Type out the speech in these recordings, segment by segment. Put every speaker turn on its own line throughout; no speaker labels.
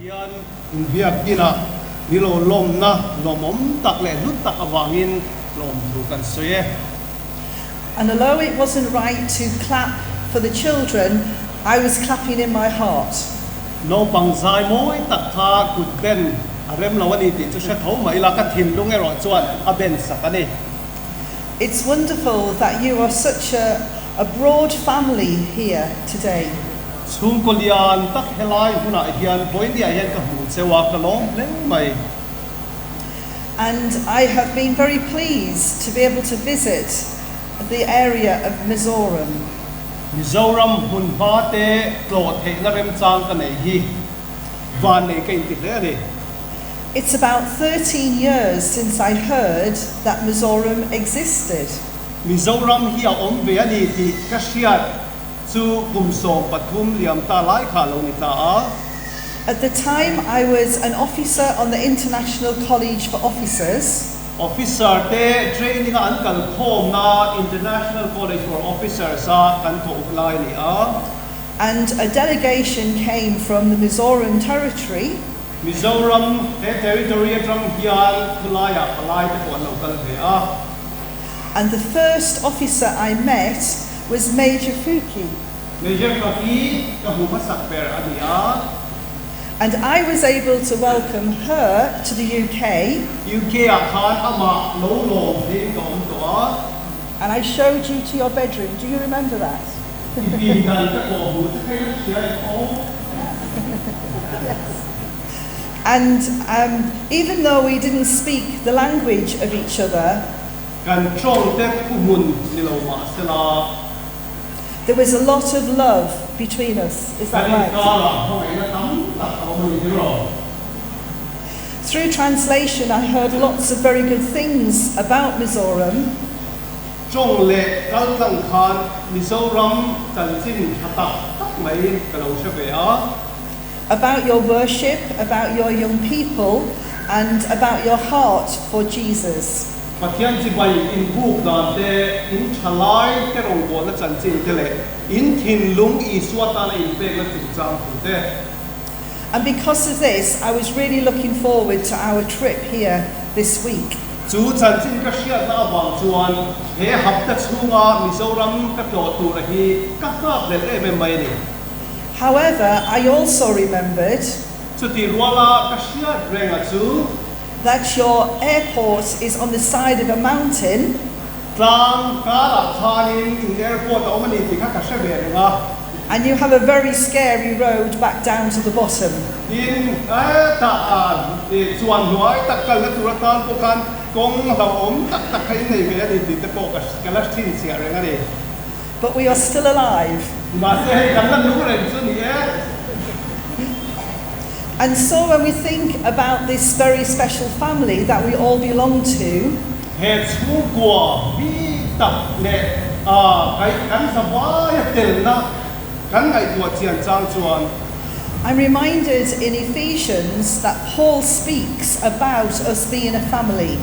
Hian biak ina nilo lom na lomom tak le lut tak awangin lom thu kan soye.
And although it wasn't right to clap for the children, I was clapping in my heart.
No pangzai moi tak tha kut ben arem lawani ti chu sha thau mai la ka thin lung e ro chuan a ben sakani.
It's wonderful that you are such a broad family here today.
Chung kolian tak helai huna hian point dia hian ka hu chewa ka lom leng mai.
And I have been very pleased to be able to visit the area of Mizoram.
Mizoram hun pa te tlo the na rem chang ka nei hi van nei ka inti le ni.
It's about 13 years since I heard that Mizoram existed.
Mizoram hi a om ve ani ti ka hriat chu kum som pathum liam ta lai kha lo ni ta a.
At the time I was an officer on the International College for Officers.
Officer te training an kal khom na International College for Officers a kan tho lai ni a.
And a delegation came from the Mizoram territory.
Mizoram te territory atang hian khulaya palai te kon local ve a.
And the first officer I met was Major Fuki.
Major Fuki ka hu masak per ani a.
And I was able to welcome her to the UK.
UK a khan ama lo lo ding dom to a.
And I showed you to your bedroom. Do you remember that?
Ibi dan ka ko hu te kai sia ko.
And even though we didn't speak the language of each other, there was a lot of love between us. Is that right? Through translation, I heard lots of very good things about Mizoram. About your worship, about your young people, and about your heart for Jesus. And because of this, I was really looking forward to our trip here this week. However, I also remembered that your airport is on the side of a mountain. And you have a very scary road back down to the bottom. But we are still alive. And so when we think about this very special family that we all belong to, I'm reminded in Ephesians that Paul speaks about us being a family.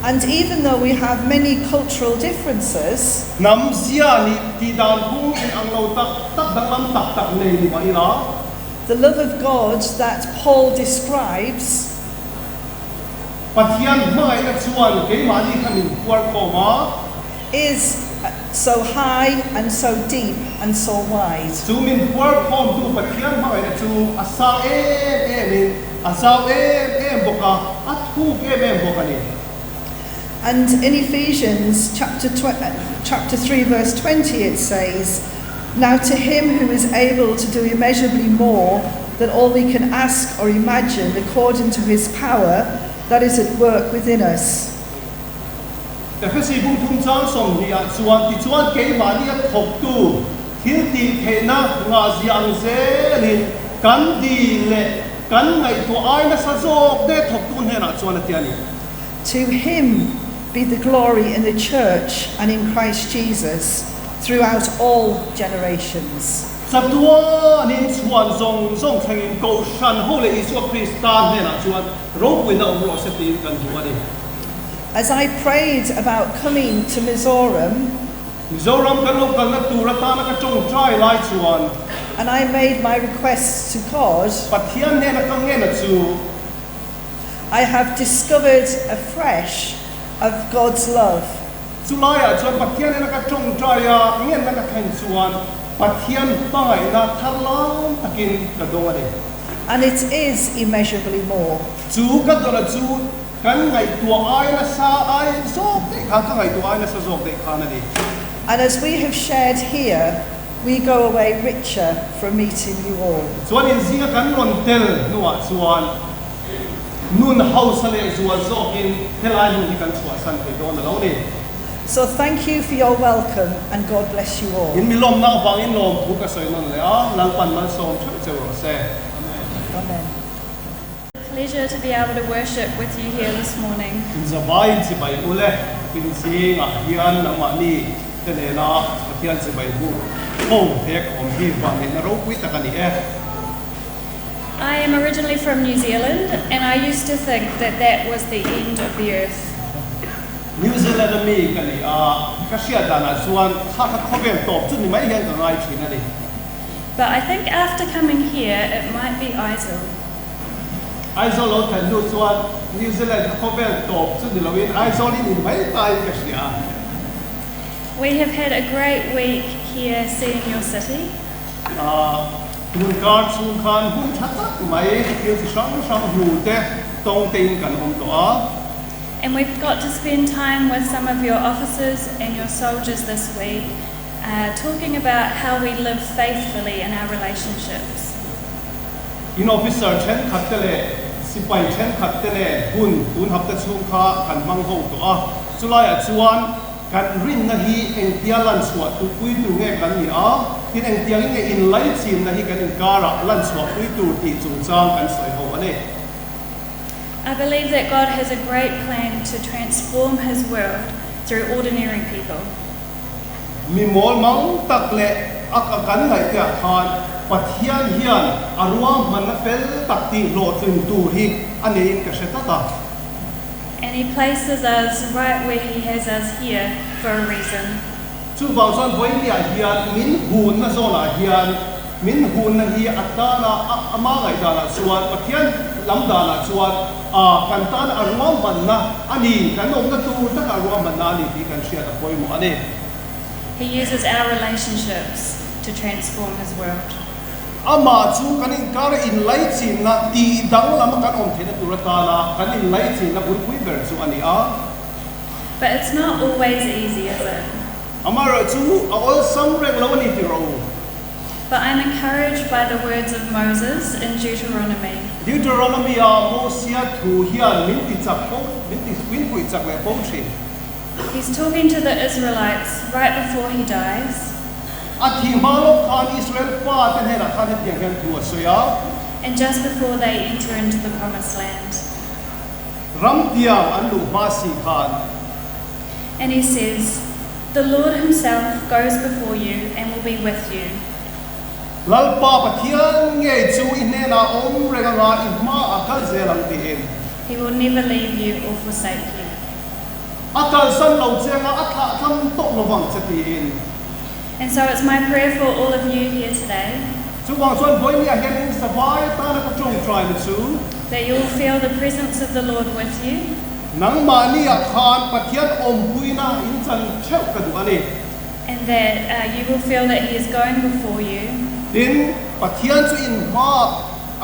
And even though we have many cultural differences, the love of God that Paul describes is so high and so deep and so wide. And in Ephesians chapter 3 verse 20 it says, "Now to him who is able to do immeasurably more than all we can ask or imagine according to his power that is at work within us." To him be the glory in the church and in Christ Jesus throughout all generations. as I prayed about coming to Mizoram,
Mizoram kan lo kan na tura tana ka chong try lai chuan
and I made my requests to God,
pathian ne na kang nge na chu
I have discovered afresh of God's love.
chulai a chuan pathian ne na ka chong try a nge na ka thain chuan pathian pai na tharlang takin ka dong ani
And it is immeasurably more.
chu ka dona chu kan ngai tua ai na sa ai zok de kha ka ngai tua ai na sa zok de kha na ni
And as we have shared here, we go away richer from meeting you all.
chuan in zinga kan ron tel nuwa chuan nun house le chuan zok in helai nun kan chua san te don lo ni
So thank you for your welcome and God bless you all.
in milom na wang in lom thu ka soi non le a lang pan man som chu chu ro se
Amen.
Pleasure to be able to worship with you here this morning.
in zabai chi bai ule in si nga hian na ma ni te ne na hian chi bai bu oh thek om hi wa ne na ro pui ta ka ni e
I am originally from New Zealand, and I used to think that that was the end of the earth.
New Zealand mi ka ni a ka sia da na chuan kha kha khoben top chu ni mai hian ka ngai thina ni
But I think after coming here, it might be Isle.
ai zo lo than lu chuan New Zealand khoben top chu ni lo in ai zo ni mai tai ka sia
We have had a great week here seeing your city,
nun kar chung khan hun thata mai kil chi sang hu te tong ting kan om to a
and we've got to spend time with some of your officers and your soldiers this week, talking about how we live faithfully in our relationships.
in officer chen khat te le sipai chen khat te le hun hap ta chung kha kan mang ho to a chulai a chuan kan rin na hi eng tia lan chua tu pui tu nge kan ni a tin eng tia nge in lai chin na hi kan in kara lan chua pui tu ti chung chang kan soi ho ani
I believe that God has a great plan to transform His world through ordinary people.
mi mol mang tak le ak kan ngai tia khan pathian hian arwam man na fel tak ti lo tun tu hi ani in ka seta ta
And He places us right where He has us here for a reason.
chu bang son voi ni a hian min hun na zo la hian min hun na hi atana ama ngai da la chuan pathian lam da la chuan kan tan arwam man na ani kan om na tu ta arwam man na ni ti kan sia da poi mo ani
He uses our relationships to transform His world.
ama chu kan in kar in lai chin na ti dang lam kan om thena tu ra ta la kan in lai chin na bur pui ber chu ani a
But it's not always easy, is it?
amara chu all sam reng lo ni ti ro
But I'm encouraged by the words of Moses in Deuteronomy.
Deuteronomy a mosia thu hian min ti chak po min ti win pui chak le po thin
He's talking to the Israelites right before he dies,
a thi ma lo khan Israel fa ten he la khan he hian thu so ya
and just before they enter into the promised land.
ram tiam an lu ma si khan
And he says, "The Lord Himself goes before you and will be with you.
lal pa pathian nge chu in ne na om renga nga in ma akal zelang ti in
He will never leave you or forsake you."
akal san lo chenga atha tham to lo wang chati in
And so it's my prayer for all of you here today
chu wang chuan voi ni a hian in savai ta na ka chung try na chu
that you will feel the presence of the Lord with you,
nang ma ni a khan pathian om pui na in chan theu ka du ani
and that you will feel that He is going before you,
tin pathian chu in ma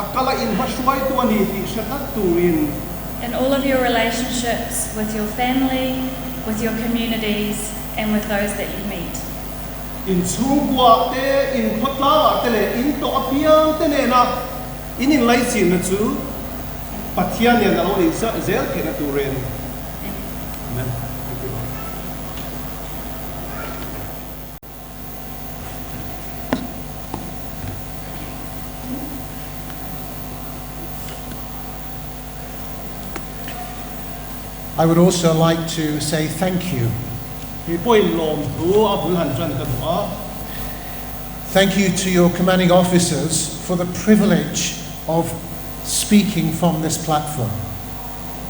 akala in ma shwai tu ani ti shatak tu in
in all of your relationships with your family, with your communities, and with those that you meet.
in chungwa te in khotla te le in to apiang te ne na in lai chin na chu pathian ne na lo ni sa zel ke na tu ren amen. Thank you.
I would also like to say thank you.
mi point lom tu a bul han tran ka du a
Thank you to your commanding officers for the privilege of speaking from this platform.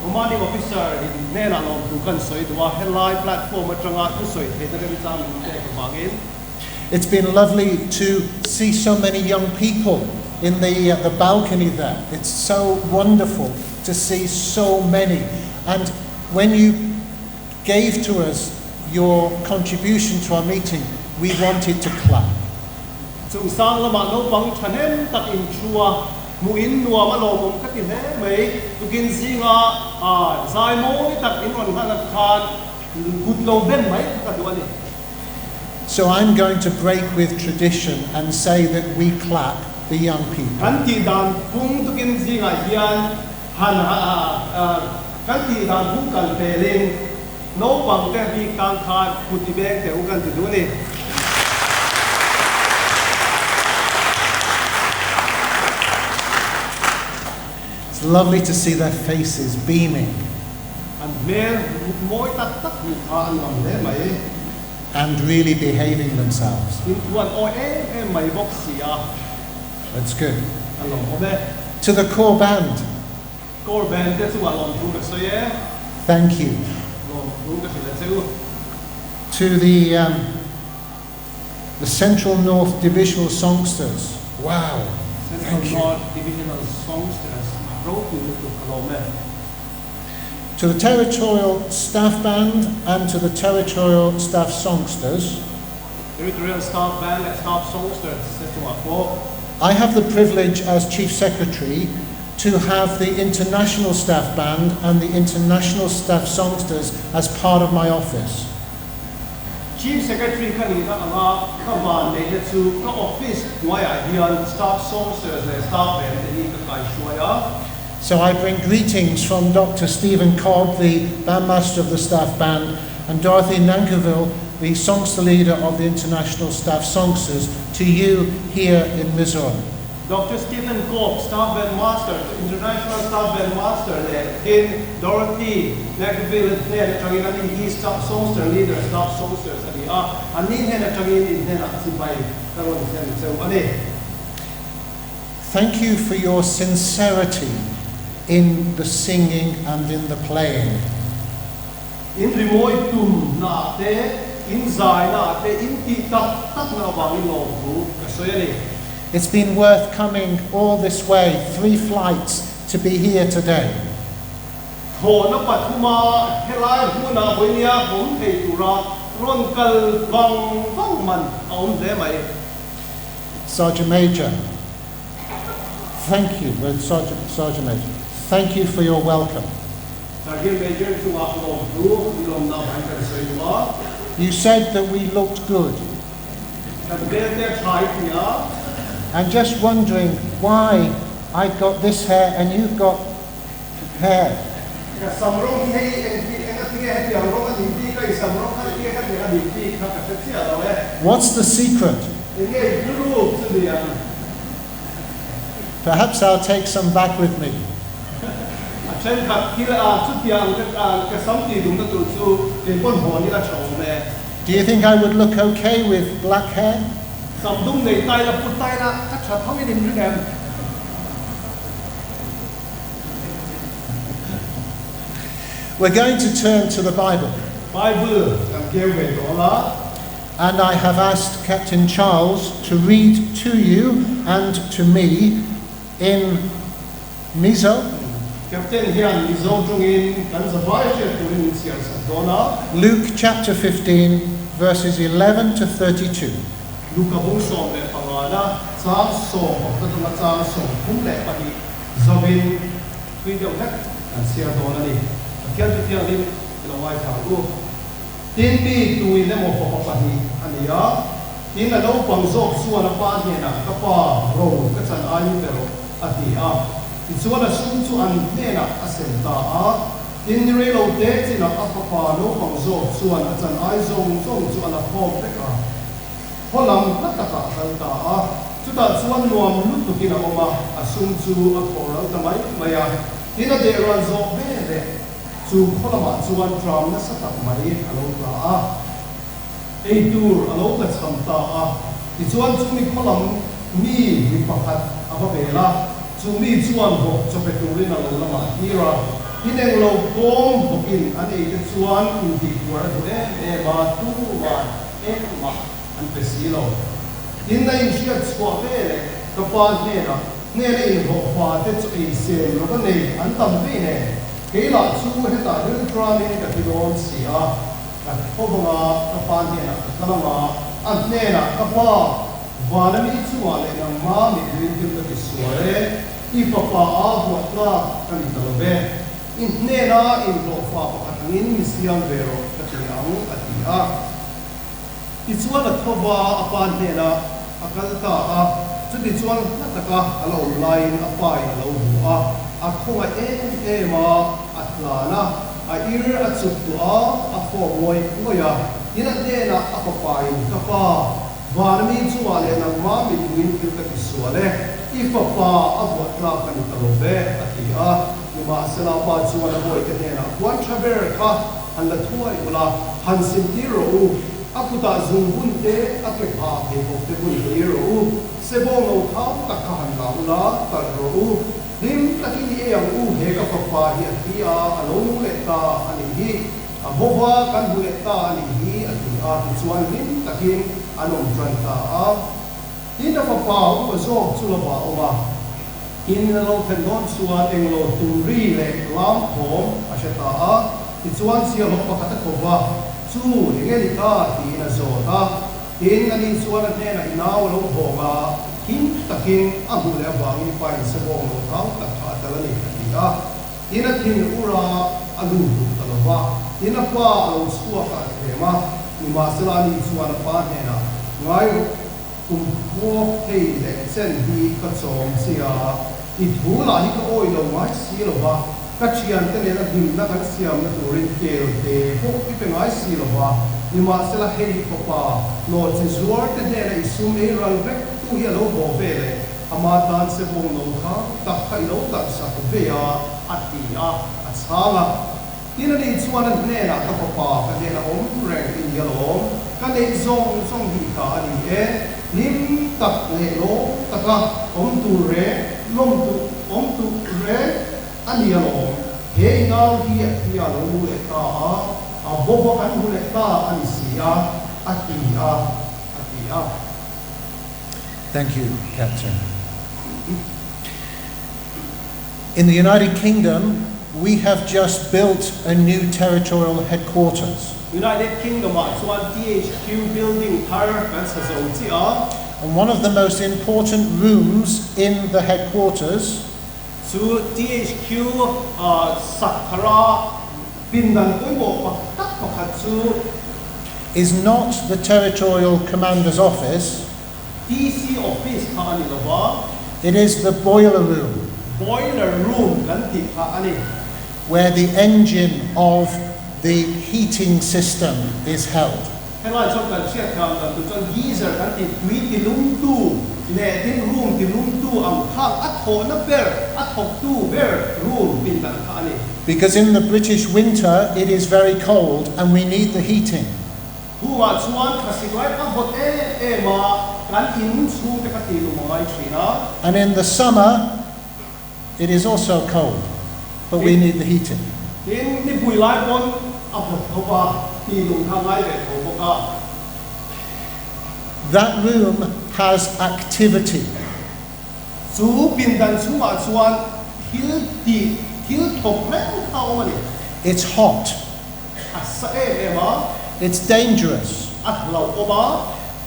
commanding officer in nena long tu kan soi dua headline platform atanga tu soi the kan jam te bangin.
It's been lovely to see so many young people in the balcony there. It's so wonderful to see so many. And when you gave to us your contribution to our meeting, we wanted to clap.
Chung sang lama no bang thanen tak in chua muin nuam alom ka ti he mai tukin zinga zai moi tak in on han khan good lo ben mai ka duani.
So I'm going to break with tradition and say that we clap the young people.
Kan ti dan pung tukin zinga hian han kan ti dan pung kan pelin no bang te bi kang khan puti bek te ukan ti duani.
It's lovely to see their faces beaming and really behaving themselves. That's good. To the Corps band, thank you. To the Central North Divisional Songsters, wow. Thank you. To the Territorial Staff Band and to the Territorial Staff Songsters, I have the privilege as Chief Secretary to have the International Staff Band and the International Staff Songsters as part of my office.
Chief Secretary kanina anga kawan ne chu ka office waya hian staff songsters le staff band ni ka kai shwaya.
So I bring greetings from Dr. Stephen Cobb, the bandmaster of the staff band, and Dorothy Nankiville, the songster leader of the International Staff Songsters, to you here in Mizoram.
Dr. Stephen Cobb, staff band master, international staff band master in Dorothy Nankiville, he staff songster leader, staff songsters.
Thank you for your sincerity in the singing and in the playing. It's been worth coming all this way, 3 flights, to be here today. Sergeant Major, thank you, Sergeant Major. Thank you for your welcome. You said that we looked good. I'm just wondering why I've got this hair and you've got hair. What's the secret? Perhaps I'll take some back with me. Do you think I would look okay with black hair? We're going to turn to the Bible. And I have asked Captain Charles to read to you and to me in Mizo, Luke chapter 15, verses 11 to 32.
Tin pi tu in mo pho pa ni ania tin a lo pang zo suan pa ni na ka pa ro ka chan ai pero atia ti suan a sum chu an ne na a sen ta a tin re lo te chi na a pa lo pang zo suan a chan ai zong zong chu an a pho te ka holam ka ta ka ta a chu ta suan nuam lu tu ki na oma a sum chu a ko ra ta mai maya tin a de ran zo be de chu kholama chuan tram na satak mai alo ta a ei tur alo ka cham ta a ti chuan chu mi kholam mi pakhat aba bela chu mi chuan ho chope turin alo lama hira in ang lo kom bokin an ei te chuan in di war do ma tu wa ma an pesilo in na in sia chwa vele ka pa ne na ne le in ho pa te chu ei se lo ka nei an tam ve ne ke la chu he ta ru tra ne ka ti don sia ka ho ba ka pa ne na ka la ma an ne na ka pa wa na mi chu wa le na ma mi rin ti ka ti suwa le I papa a wa tra ka ni ta be in ne na in lo fa pa ka ngin mi siam vero ka ti ang atia I chuan a thova a pa ne na a kal ta a chu ti chuan na ta ka a lo line a pai a lo hu a khonga ma a tla na a ir a chu tu a fo moi ngoya ina ne na a pa pai ka pa wa mi chu wa le na ma mi win ki ka ti suwa le I papa a wa tra ka ni ta lo be atia ni ma sala pa chu wa boy ka ne na wan chaber ka an la thuai ula han sim ti ro aku ta zum bun te akle pha ke ko te bun te ro se bo no kha ta kha han la ula ta ro nim ta ki e ang he ka papa hi atia alo le ta ani hi a bova kan bu le ta ani hi atia ti chuan nim ta kin anom tran ta a in the papa was so to ba oma in the lo pen don suan eng lo tumri le lam hom a sheta a ti chuan sia lo pa ka ko ba chu nge ni ta ti na zo ta in ani chuan ne na inaw lo ho ga kin takin a hu le ba ni pa se bo lo ka ta tha ta la ni ti ta in a tin ura alu ta lo ba in a pa lo suwa ka te ma ni ma sala ni chuan pa ne na ngai wo hei le chen hi ka chom sia I thu la hi ka oi lo mai si lo ba ka chian te le na dim na ka siam na turin kel te ho ki pe ngai si lo ba ni ma se la hei ko pa no chi zuar te ne la isum e ral vek tu hi lo bo ve le ama dan se bo no kha ta khai lo ta sa ko ve a ati a changa tin ni chuan an ne na ka pa ka ne la om reng in ya lo ka le zong hi ka ani e nim tak le lo taka om tu re lom tu om tu re ani lo he ngau hi ya lo le ta a bobo kan hu le ta ani sia atia
Thank you, Captain. In the United Kingdom, we have just built a new territorial headquarters.
United Kingdom chuan THQ building thar kan sa zo chi a
And one of the most important rooms in the headquarters
chu THQ sakhara pindan koi bo tak pakhat chu
is not the territorial commander's office,
TC office kha ani lo ba
it is the boiler room,
kan ti kha ani
where the engine of the heating system is held.
helai chok kan sia kham kan tu chon geyser kan ti tui ti lum tu le tin room ti lum tu am khang a tho na ber a thok tu ber room pin kan kha ani
Because in the British winter it is very cold and we need the heating.
hu wa chuan khasilai a hot e ma kan in chu te ka ti lu mai thina
And in the summer it is also cold, but we need the heating.
in ni pui lai bon a hot thawa ti lu kha ngai le tho bo ka
That room has activity.
chu pin dan chu ma chuan hil thok men thau ma ni
It's hot,
a sa e ma
it's dangerous,
a lau o ba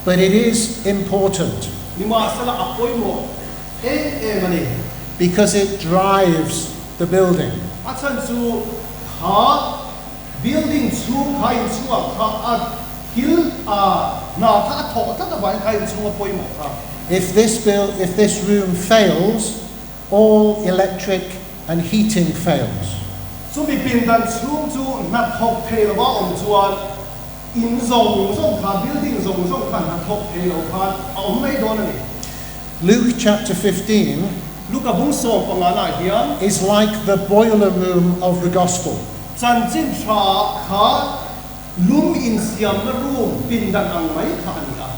but it is important
ni ma sala a koi mo e ma ni
because it drives the building.
a chan chu kha building chu khai chu a kha a hil a na tha tho ta ta bai khai chu a poi mo kha
If this room fails, all electric and heating fails.
chu mi pin dan chu na thok thei lo ba om chuan in zong kha building zong kha na thok thei lo kha a om mai don ani
Luke chapter 15
luka bung so panga na hian
is like the boiler room of the gospel.
chan chin tha kha lum in siam na room pin dan ang mai kha ani a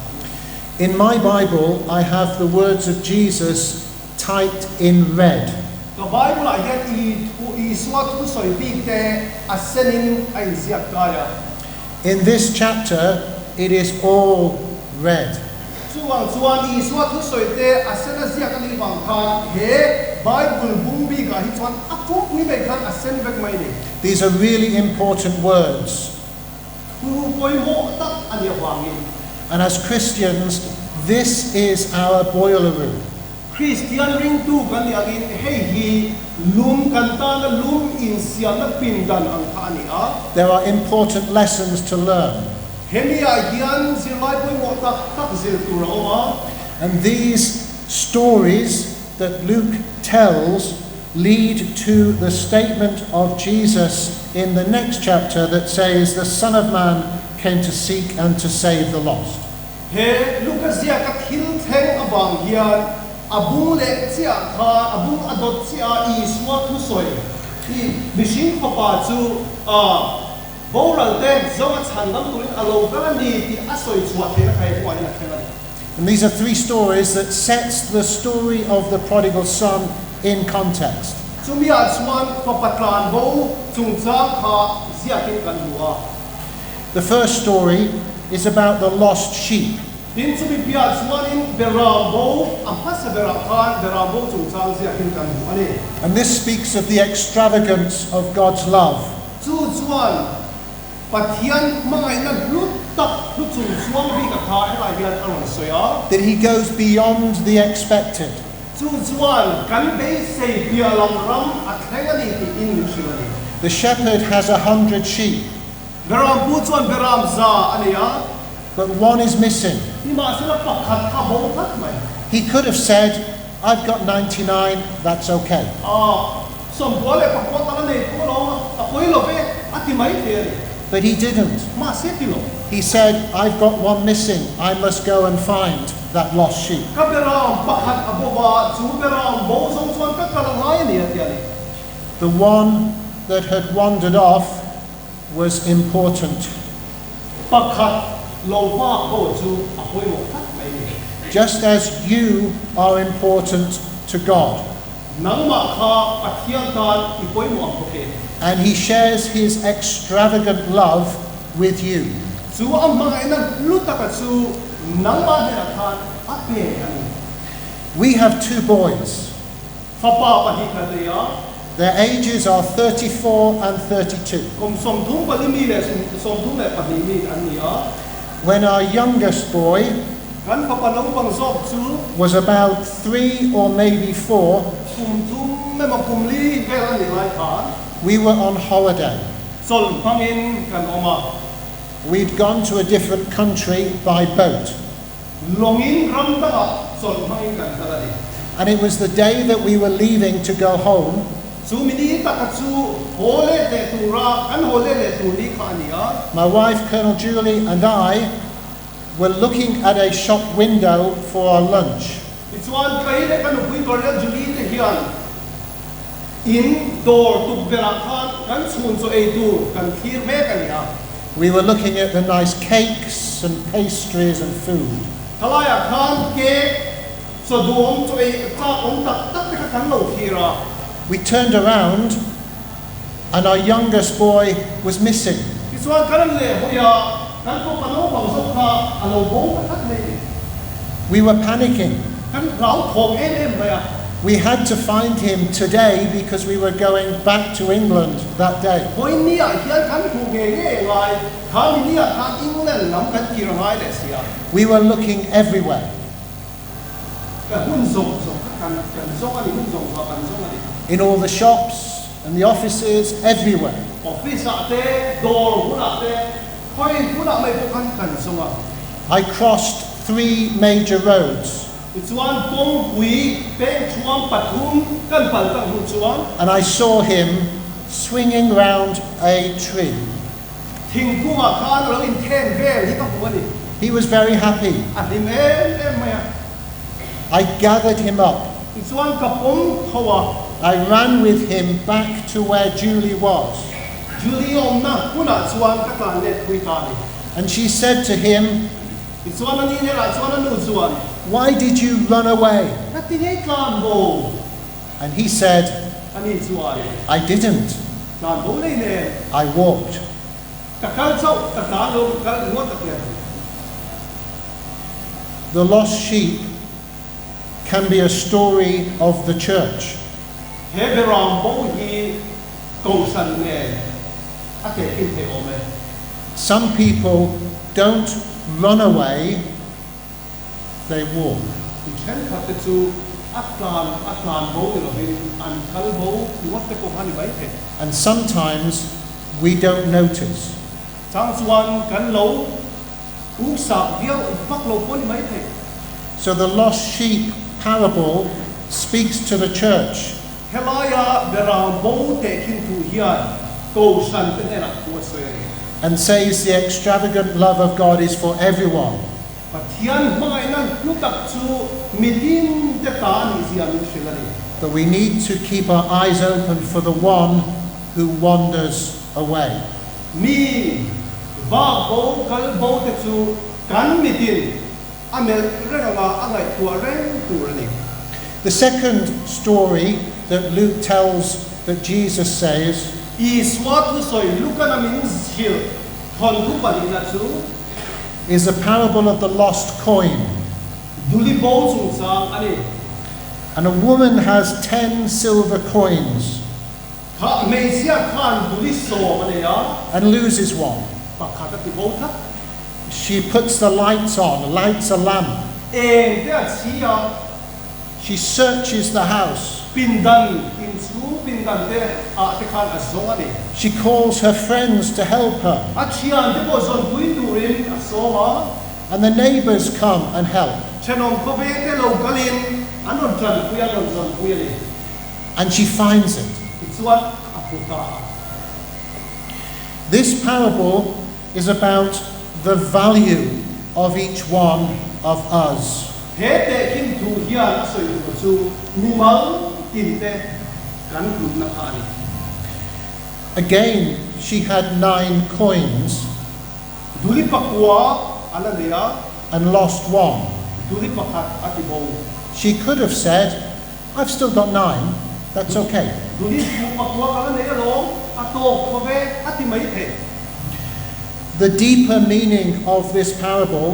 In my Bible, I have the words of Jesus typed in red.
the bible I get i Iswa tu soi big te asenin ay ziak kaya.
In this chapter, it is all red.
Chuan Iswa tu soi te asena ziak ani wang khan he Bible bumbi ka hi chuan apuk ni be khan asen bek mai ni.
These are really important words.
Ku poi mo tak ani wangin.
And as Christians, this is our boiler room.
Christian ring tu kan ni agin hey hi lum kan ta na lum in siam na pindan ang khani a.
There are important lessons to learn.
Hemi a hian zirlai poi mo tak zir tu ro.
And these stories that Luke tells lead to the statement of Jesus in the next chapter that says, the Son of Man came to seek and to save the lost.
He Lucas ya ka thil theng abang hian abung le chia kha abung adot chia Iswa tu soi. Hi mishing papa chu boral te zonga chandam tuin alo ka ni ti asoi chuat he na kai ko ani na thela.
And these are three stories that sets the story of the prodigal son in context.
Chumia chuan papatlan bo chungcha kha ziakin kan lua.
The first story is about the lost sheep.
Din chumi bia chuan in berambo ampas berakhan berambo chungcha ziakin kan lua ni.
And this speaks of the extravagance of God's love.
Chu chuan pathian mangai na lut tak lu chung chuang bi ka kha ai hian aron soya.
That he goes beyond the expected.
Chu chuan kan be sei bia lam ram a thlengani ti in shilani.
The shepherd has 100 sheep,
Beram bu chuan beram za ania.
but one is missing.
Ni ma sila pakhat ka bo tak mai.
He could have said, I've got 99, that's okay.
Som bole pakot ala nei ko lo apoi lo be ati mai te.
But he didn't.
Ma se ti lo.
He said, I've got one missing. I must go and find that lost sheep.
Ka beram pakhat aboba chu beram bo som chuan ka kalangai ni ati ani.
The one that had wandered off was important.
Pakhat lo wa bo chu apoi mo tak mai ni.
Just as you are important to God.
Nang ma kha pathian tan ipoi mo apoke.
And he shares his extravagant love with you.
Chu am mangai na luta ka chu nang ma he khan ape ani.
We have two boys.
Papa pa hi ka te ya.
Their ages are 34 and 32.
Kom som thum pa mi le som thum le pa mi ani ya.
When our youngest boy
Kan papa nong pang sob chu
was about 3 or maybe 4,
kum thum me ma kum li ve ani lai kha.
we were on holiday.
Sol pangin kan oma.
We'd gone to a different country by boat.
Longin ram ta sol pangin kan ta ni.
And it was the day that we were leaving to go home
Chu mini ta ka chu hole te tu ra kan hole le tu ni kha ni ya.
my wife, Col.Julie, and I were looking at a shop window for our lunch.
Chuan kai le kan pui tor le Julie te hian. In door to berakhan kan chun so ei tu kan khir me kan ya.
We were looking at the nice cakes and pastries and food.
Thalaya khan ke so duom to ei ka om tak tak ka kan lo khira.
We turned around and our youngest boy was missing.
Chuan kan le hoya kan ko pano pang so kha alo bo ka tak me.
We were panicking.
Kan rau thong em ya.
We had to find him today because we were going back to England that day.
Hoi ni a hian kan thu nge nge ngai kha ni a kha England lam kan ki rangai le sia.
We were looking everywhere.
Ka hun zong zong kan zong ani hun zong kan zong ani.
In all the shops and the offices, everywhere.
Office ate door hun ate hoi hun a mai kan zong a.
I crossed 3 major roads
Chuan pong pui peng chuang pathum kan pal tang hu chuan
and I saw him swinging round a tree.
thing kunga khan ro in ten vel hi ka hu ani.
He was very happy.
A dim em maya.
I gathered him up.
Chuan ka pom thawa
I ran with him back to where Julie was.
Julie om na kuna chuan ka tlan le thui ta ni.
And she said to him,
Chuan ani ne la chuan anu chuan
"Why did you run away?"
na ti nei tlan bo.
And he said,
อันนี้ส่วน
I didn't.
การโบเลยเนี่ย
I walked.
ตะการเจ้าตะการลงการงดตะเกียบ
The lost sheep can be a story of the church.
เฮเบรามโบฮีกงสันเนี่ยอาเกกินเทโอเม
Some people don't run away, they walk.
เช่นขัดจะจูอักลานโบเนี่ยเราเป็นอันคัลโบหรือว่าเป็นคนที่ไม่เห็น
And sometimes we don't notice.
จางส่วนกันโลอุกสับเดียวฟักโลคนที่ไม่เห็น
So the lost sheep parable speaks to the church.
เฮลายาเบรามโบเตคินทูเฮียนโกสันเป็นเนี่ยนะตัวเสย
And says the extravagant love of God is for everyone.
ปะเทียนไม่นั่นลูกตักจูมิดินเตตานิสิอานุเชลเลย
But we need to keep our eyes open for the one who wanders away.
มีบ้าโบกันโบเตจูกันมิดินอเมริกาอะไรตัวเร่งตัวนี่
The second story that Luke tells that Jesus says
อีสวัสดิ์สวยลูกกันมินชิลทอนทุกปฏิญาจู
is the parable of the lost coin.
ดูลิโบสงสารอันนี้
And a woman has 10 silver coins
ข้าเมเซียข้านดูลิโซอันนี้อ่ะ
and loses one.
ปากขาดติโบทัก
She puts the lights on, lights a lamp.
เองเดียชีอ่ะ
She searches the house.
ปินดันปินชูปินดันเตอาเตคานอโซอันนี้
She calls her friends to help her.
อาชียนที่บอกส่วนคุยดูเรื่องอโซมา
And the neighbors come and help.
เช่นองเขาเวเตโลกลินอันนั้นจันคุยอันนั้นจันคุยเลย
And she finds it.
ส่วนอัปุตา
This parable is about the value of each one of us.
เฮเตคินทูเฮียนสวยดูจูมีมังกินเตกันดูนักอันนี้
Again, she had 9 coins
ดูลิปักวัวอะไรเนี่ย
and lost one.
ดูลิปักขัดอติโบ
She could have said, I've still got 9. That's okay.
ดูลิปักวัวอะไรเนี่ยลงอโตเขาเวอติไม่เท
The deeper meaning of this parable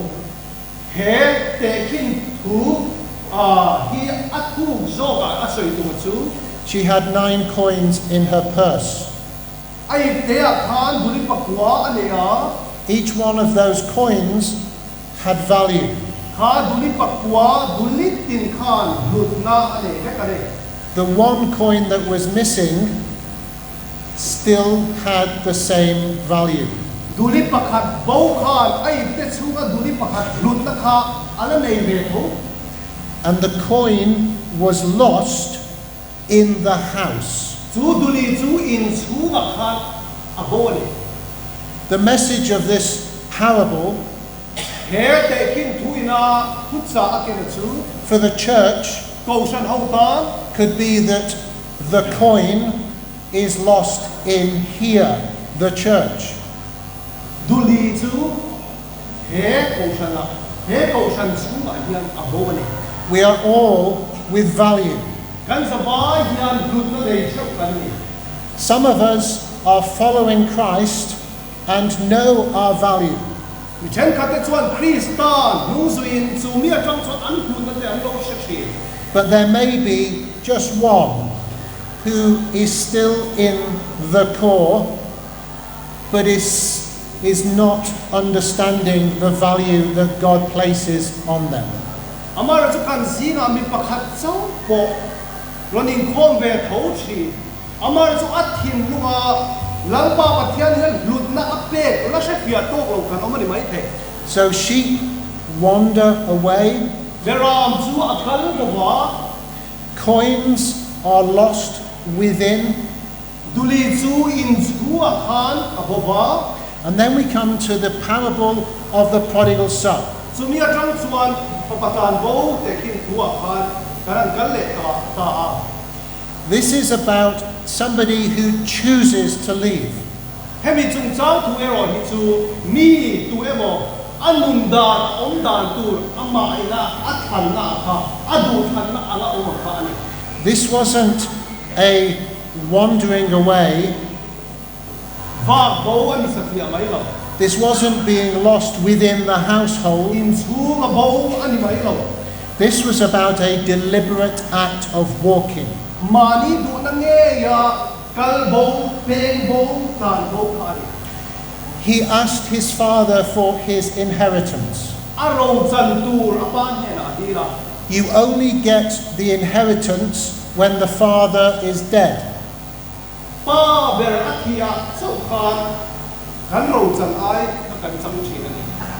เฮเตคินทูฮีอัตุโซกะสวยดูจู
she had 9 coins in her purse.
ไอเดียทานดูลิปักวัวอันนี้อ่ะ
Each one of those coins had value.
ข้าดูลิปักวัวดูลิตินขานหลุดหน้าอันนี้แค่กันเลย
The one coin that was missing still had the same value.
ดูลิปักขัดเบาขานไอเตชูก็ดูลิปักขัดหลุดนะข้าอะไรในเวท
And the coin was lost in the house.
จูดูลิจูอินชูกับขานอโบนี่
The message of this parable
เฮเตคินทูอินาพุทธะอาเกนจู
for the church
โกชันเฮาตาน
could be that the coin is lost in here, the church.
ดูลิจูเฮโกชันละเฮโกชันชูกับเฮียนอโบนี่
We are all with value.
กันสบายเฮียนหลุดนั่นเองเช่นกันนี่
Some of us are following Christ and know our value.
เช่นขัดแต่ชวนคริสตานนูซุอินซูเมียจังชวนอันหลุดนั่นเองโลกเชื่อ
But there may be just one who is still in the core, but is not understanding the value that God places on them.
อามาเราจะการซีนามีประคัดเจ้าปกเราหนิงคอมเวทเขาชีอามาเราจะอัดทิมลูกอาหลังป่าปะเทียนเนี่ยหลุดนักเป็ดแล้วใช้เฟียโต้เรากันเอามาได้ไหมเถอะ
So sheep wander away,
เวลาจูอัดกันบอกว่า
coins are lost within,
ดูลีจูอินจูอัดกันบอกว่า
and then we come to the parable of the prodigal son.
ซูเมียจังชวนประทานโบแต่กินจูอัดกันการกันเละตา
This is about somebody who chooses to leave.
ให้มีจุงเจ้าตัวเอรอฮิจูมีตัวเอโมอันนุนดานอมดานตัวอามาอินะอัดทันนะค่ะอัดูทันนะอะไรอมค่ะนี่
This wasn't a wandering away.
Va bo ani sathia mai lo.
This wasn't being lost within the household.
In chu ga bo ani mai lo.
This was about a deliberate act of walking.
Mani du na nge ya kal bo peng bo tan bo khari.
He asked his father for his inheritance.
Aro chan tur apan he na dira.
You only get the inheritance when the father is dead.
Pa ber athia so khan kan ro chan ai kan cham chi ni.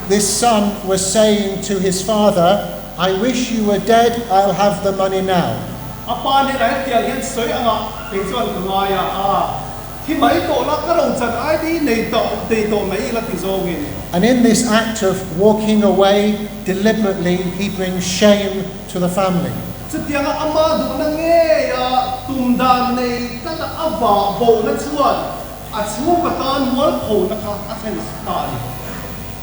This son was saying to his father, I wish you were dead, I'll have the money now.
Apan he na tial hian soi anga pe chuan ka nga ya a thi mai to la ka ro chan ai di nei to te to mai la ti zo nge.
And in this act of walking away deliberately, he brings shame to the family.
Chutianga ama du na nge ya tum dan nei ta ta ava bo na chuan a chu ka tan wal pho na ka a fen sta ni.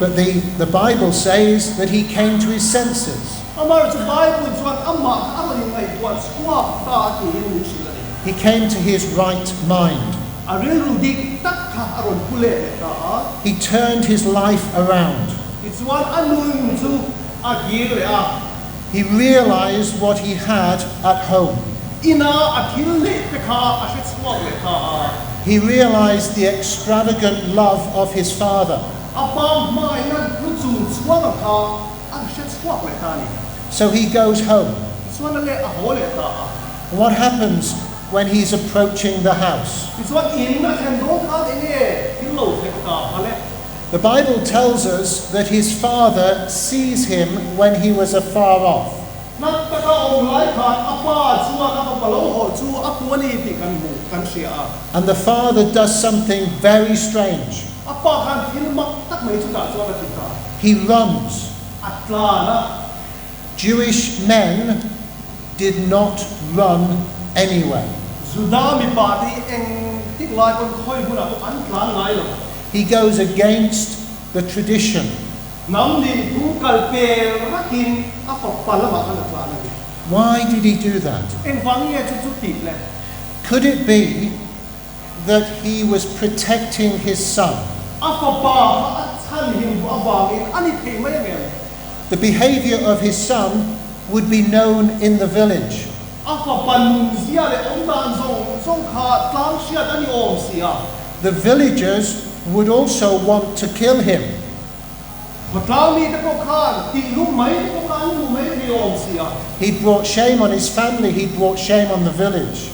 But the Bible says that he came to his senses.
Amar chu Bible chuan ama ama ni ngai tuan chua ta ti ni shi la ni.
He came to his right mind.
A real rudik tak ka aron pule ta.
He turned his life around.
It's one anun chu a gi le a.
He realized what he had at home.
Ina a thil le te kha a she chua le ta.
He realized the extravagant love of his father.
Apa mai na lu chu chua ka a she chua le ta ni.
So he goes home.
It's one le a ho le ta.
And what happens when he's approaching the house?
It's one in na kan do ka de ne thil lo le ta le.
The Bible tells us that his father sees him when he was afar off.
Na ta ka ong lai kha apa chua ka pa lo ho chu a pu ni ti kan mu kan sia.
And the father does something very strange.
Apa kan thil mak tak mai chu ka chua ka ti ta.
He runs.
Atla na
Jewish men did not run anyway.
Juda mi pa ti eng tik lai kon khoi bu na ko an tlan ngai lo.
He goes against the tradition.
Nam ni tu kal pe rakin a pa pa la ma kan tlan ni.
Why did he do that?
Eng wang ye chu chu ti le.
Could it be that he was protecting his son?
A pa pa a chan him bu awang in ani the mai nge.
The behavior of his son would be known in the village.
A pa pa nun sia le ong dan zong kha tlang sia ani om sia.
The villagers would also want to kill him.
Matlaw mi te ko khan ti lu mai te ko khan lu mai ni om sia.
He brought shame on his family, he brought shame on the village.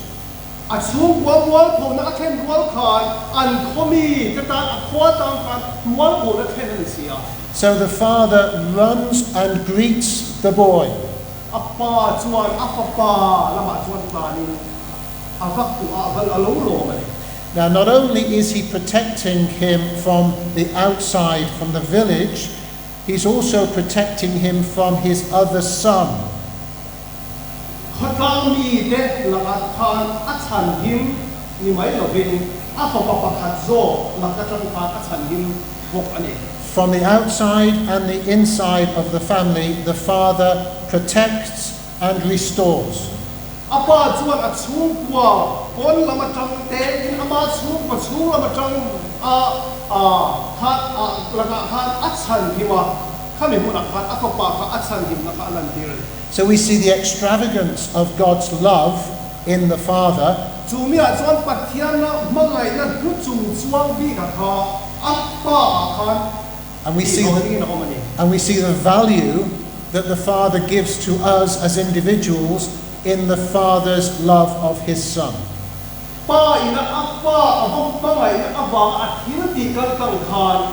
A chung wal pho na khen wal khan an khomi te ta a khwa tang khan wal pho na khen ni sia.
So the father runs and greets the boy.
Apa chuan apa lama chuan ta ni. A vak tu a val a lo lo mai.
Now, not only is he protecting him from the outside, from the village, he's also protecting him from his other son.
Khatlang mi te lama khan a chan him ni mai lo bin a pa pa khat zo la ka tang khan a chan him bok ani.
From the outside and the inside of the family, the father protects and restores.
Apa chuan a chung kwa kon lama tang te in ama chung pa chung lama tang khat laka khan a chan hiwa khami mu na khat a pa kha a chan him na kha lan tir.
So we see the extravagance of God's love in the father.
Chu mi a chuan pathian na mangai na lu chung chuang bi ka kha apa khan
And we see the value that the father gives to us as individuals in the father's love of his son.
Pa ina apa abang mangai na abang at hinati kal kang khan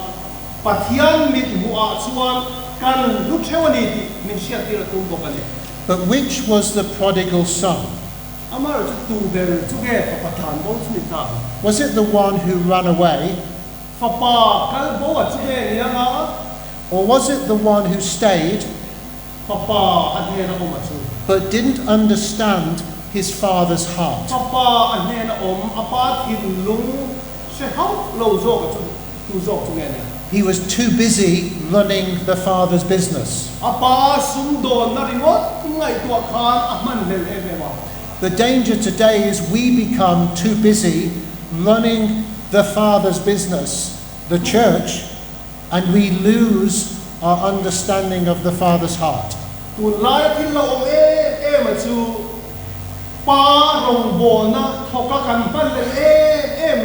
pathian mit bua chuan kan lu thewani min sia tira tum bokani.
But which was the prodigal son?
Amar tu ber tu ge pa pathan bo chu ta.
Was it the one who ran away?
Fa pa kal bo chu ge ni nga
Or was it the one who stayed
fa pa adhe na om chu.
but didn't understand his father's heart?
Fa pa adhe na om apa thin lung se hau lo zo ka chu tu zo chu ne.
He was too busy running the father's business.
Apa sum don na rimot ngai tua khan ahman lel e ma.
The danger today is we become too busy running the Father's business, the church, and we lose our understanding of the Father's heart.
ตุนไล่ที่เรามาจูป้ารองโบนะทอกกันปั้นเลย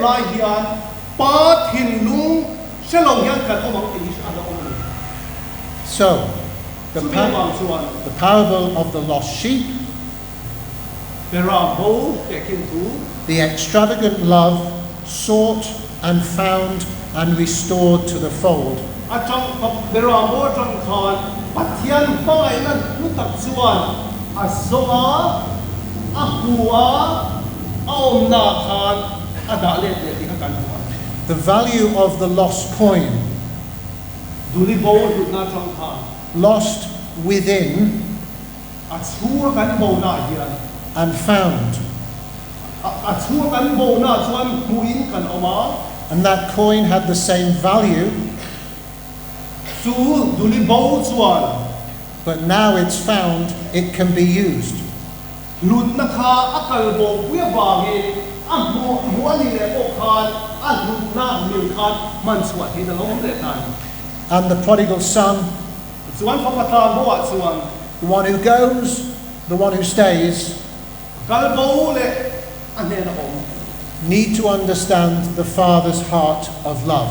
ไล่เฮียนป้าถิ่นลุงเชลงยังกันเอามาตีชอันละองค์
So, the parable of the lost sheep, the extravagant love sought and found and restored to the fold. The value of the lost coin, lost within and found. And that coin had the same value, but now it's found, it can be used. And the prodigal son, the one who goes, the one who stays, need to understand the Father's heart of love.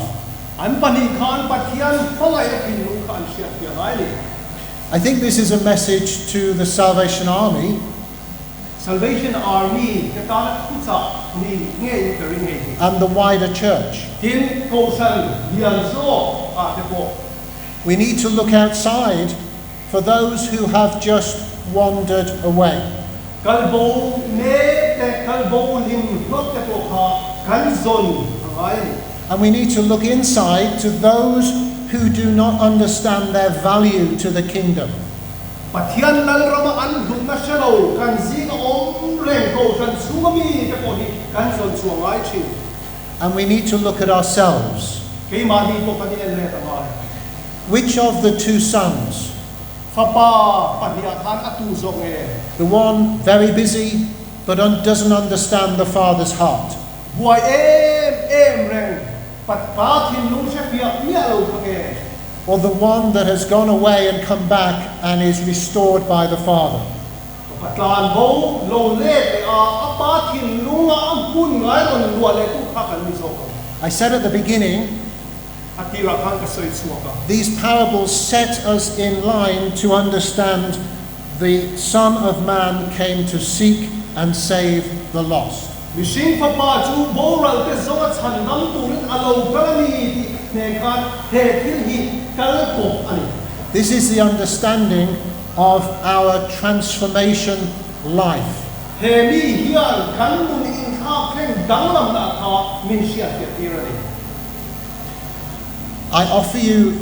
I think this is a message to the Salvation Army, and the wider church. We need to look outside for those who have just wandered away. And we need to look inside to those who do not understand their value to the kingdom. And we need to look at ourselves. Which of the two sons? The one very busy but doesn't understand the Father's heart. Or the one that has gone away and come back and is restored by the Father. I said at the beginning, these parables set us in line to understand the Son of Man came to seek and save the lost. This is the understanding of our transformation life. I offer you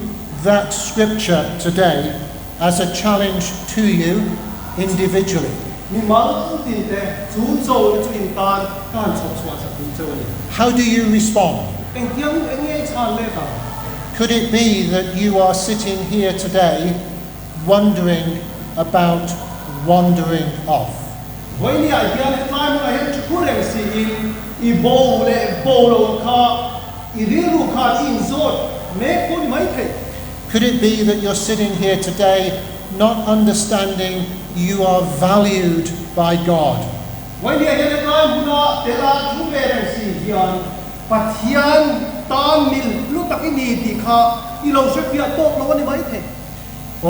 that scripture today as a challenge to you individually. How do you respond? Could it be that you are sitting here today wondering about wandering off? Could it be that you're sitting here today not understanding you are valued by God? Or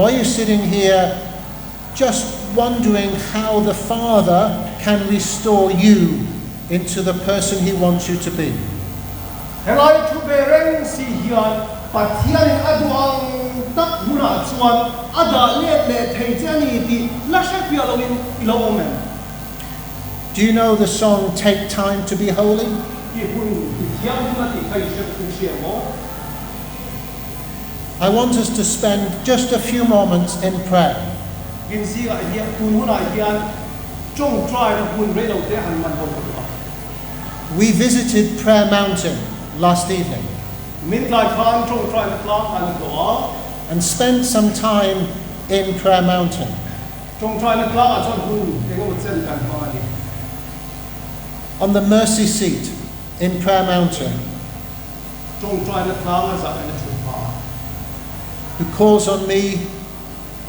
are you sitting here just wondering how the Father can restore you into the person He wants you to be? Do you know the song Take Time to Be Holy? I want us to spend just a few moments in prayer. We visited Prayer Mountain last evening and spent some time in Prayer Mountain. on the mercy seat in Prayer Mountain,
จงใจและครั้งและจากในชุมพา
who calls on me,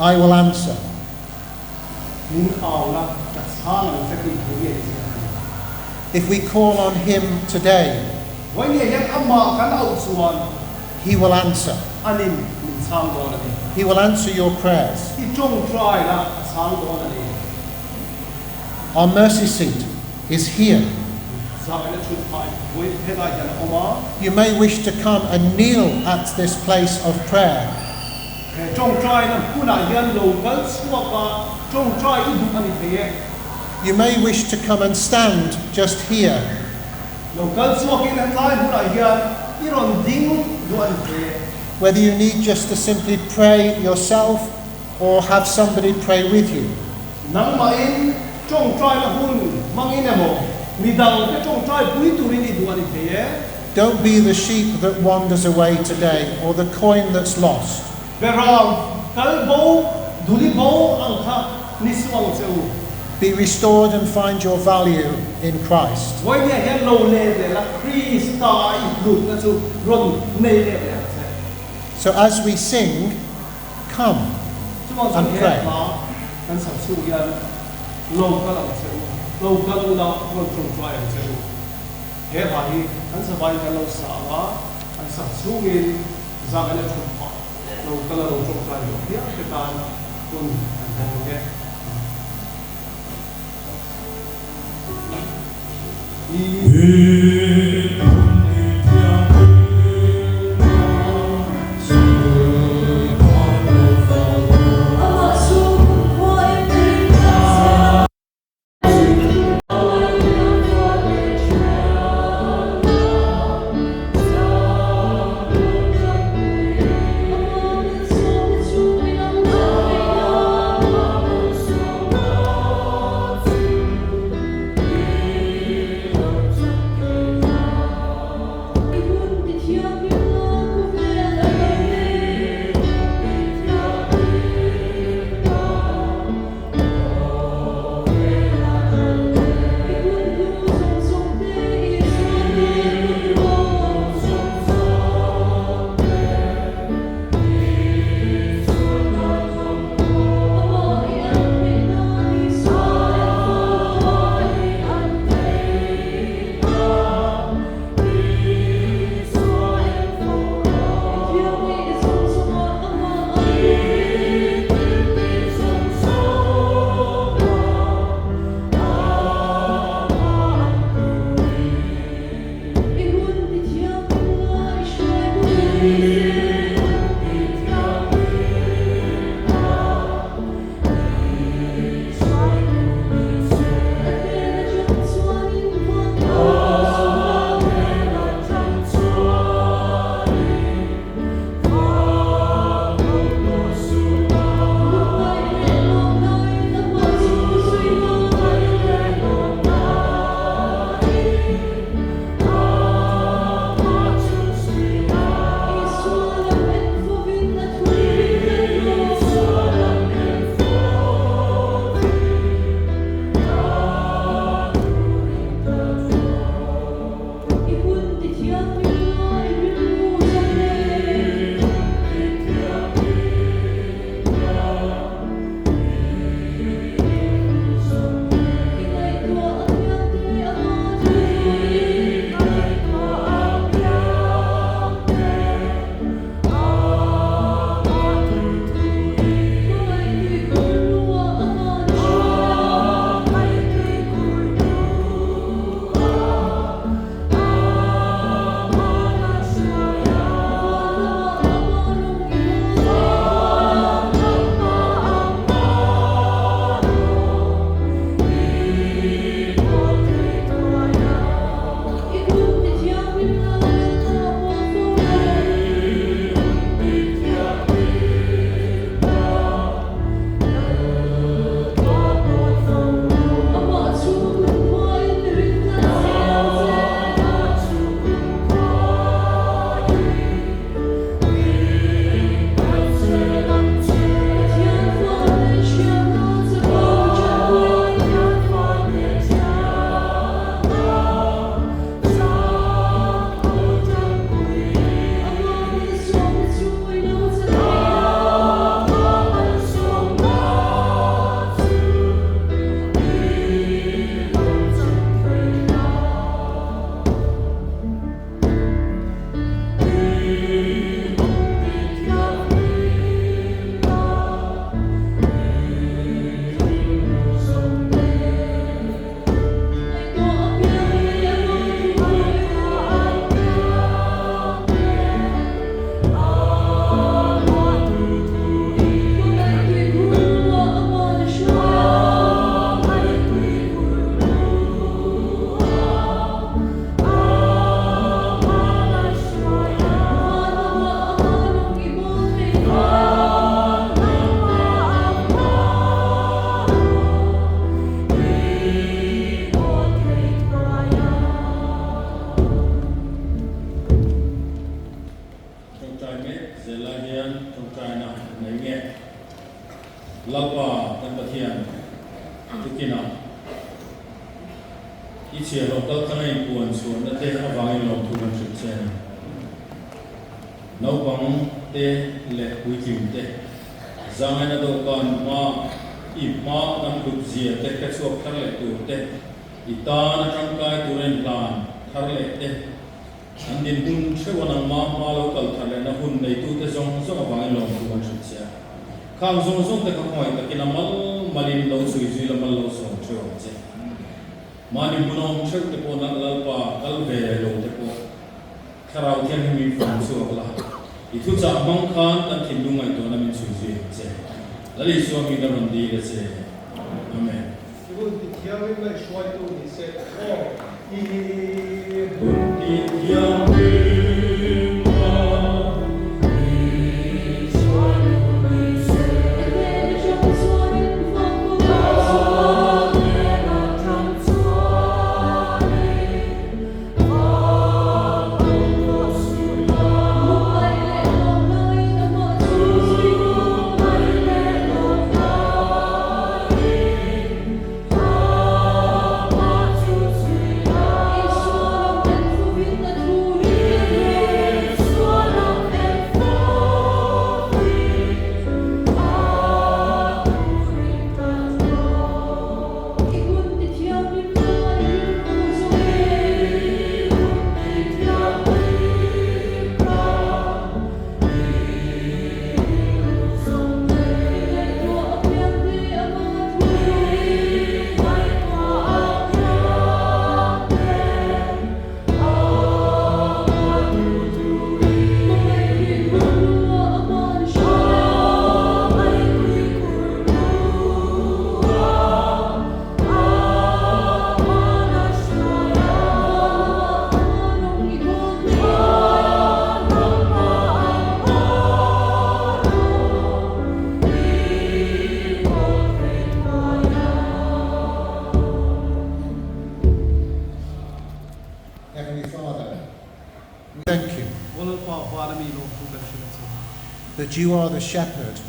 I will answer.
นินเอาละจากช้างและจากที่ผู้เยี่ยม
If we call on him today,
วันนี้ยังอามากันเอาส่วน
he will answer.
อันนี้มินช้างโดนนี่
He will answer your prayers.
ที่จงใจละช้างโดนนี่
Our mercy seat is here.
จากในชุมพาเว้ยเฮดายกันอามา
You may wish to come and kneel at this place of prayer.
จงใจละผู้นายยันโลกันสวกว่าจงใจอีกอันนี้เพีย
You may wish to come and stand just here.
โลกันสวกอีกนั้นหลายผู้นายยันอีรอนดิ้งดูอันเพีย
Whether you need just to simply pray yourself or have somebody pray with you.
นังมาอินจงใจละหุ่นมังอินเอโมมีดังก็จงใจปุ้ยตุรินีดูอันนี้เพีย
Don't be the sheep that wanders away today or the coin that's lost.
เวลาการโบดูลิโบอังคันิสวังเจ้า
Be restored and find your value in Christ.
วันนี้เห็นโลเลเลยละคริสต์ตายหลุดนะจูรนเนเลเลย
So as we sing, come
ช่วงสังเกตมาการสับสูยันโลก็เราเจ้าโลก็เราคนตรงใจเจ้าเฮ้ยไปการสบายกันเราสาวะการสับสูยินจากนั้นชุมพาโลก็เราตรงใจอยู่เพียงแต่การคนทางนี้
Lalpa dan Pathian Tukina Ichi local kanai puan suan na te avangin lo tu man chutchen no bang te le wikim te zangai na do kan ma I ma nam lup zia te ka chuak thar le tu te ita na tangkai turen plan thar le te andin bun chewana ma local thar le na hun nei tu te zong zong avangin lo tu man chutchen khang zong zong te ka khoi ta kina mal malin lo sui zui la mal lo so chho che mani bunom chak te po na lalpa alve lo te po kharau thian mi fam su la I thu cha bang khan tan thin lungai to na min sui zui che lali so mi da ron di le che amen
Ibu tiawin lai shwai tu ni se oh
Di tiawin
that you are the shepherd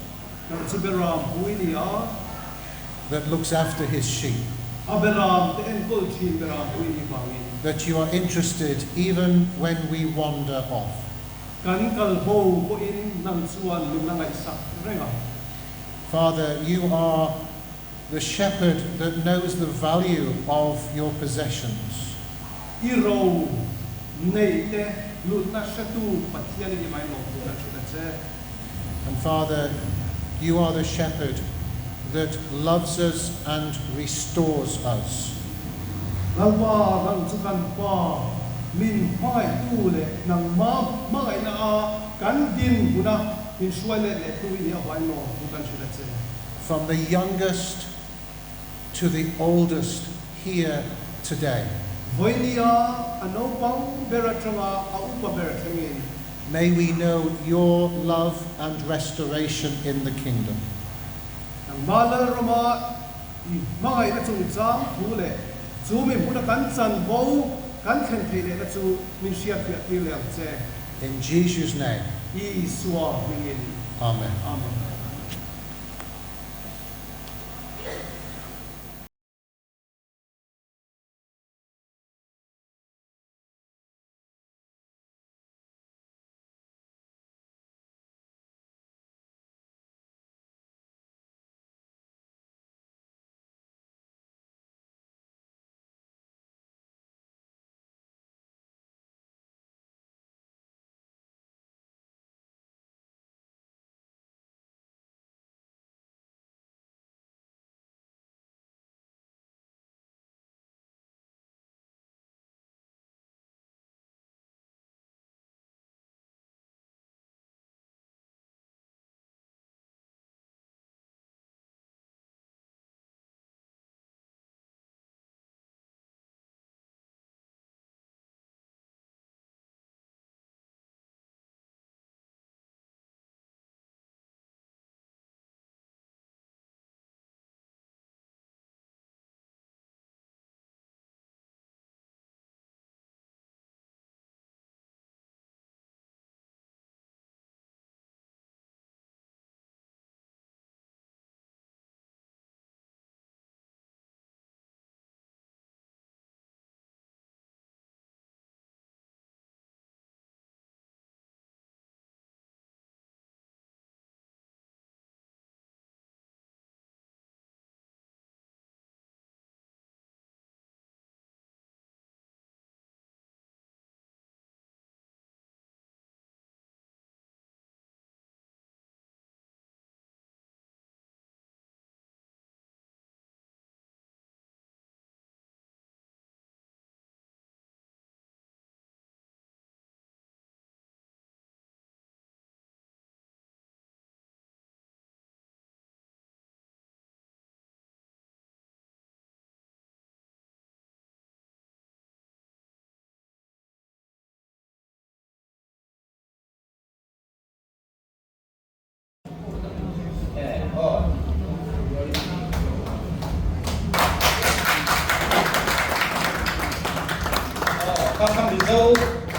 that looks after his sheep. That you are interested even when we wander off. Father, you are the shepherd that knows the value of your possessions. And Father, you are the shepherd that loves us and restores us. From the youngest to the oldest here today. May we know your love and restoration in the kingdom. In Jesus' name. Amen.
Amen.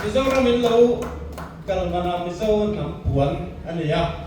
mizo ramin lo kalmana mizo nam puan ania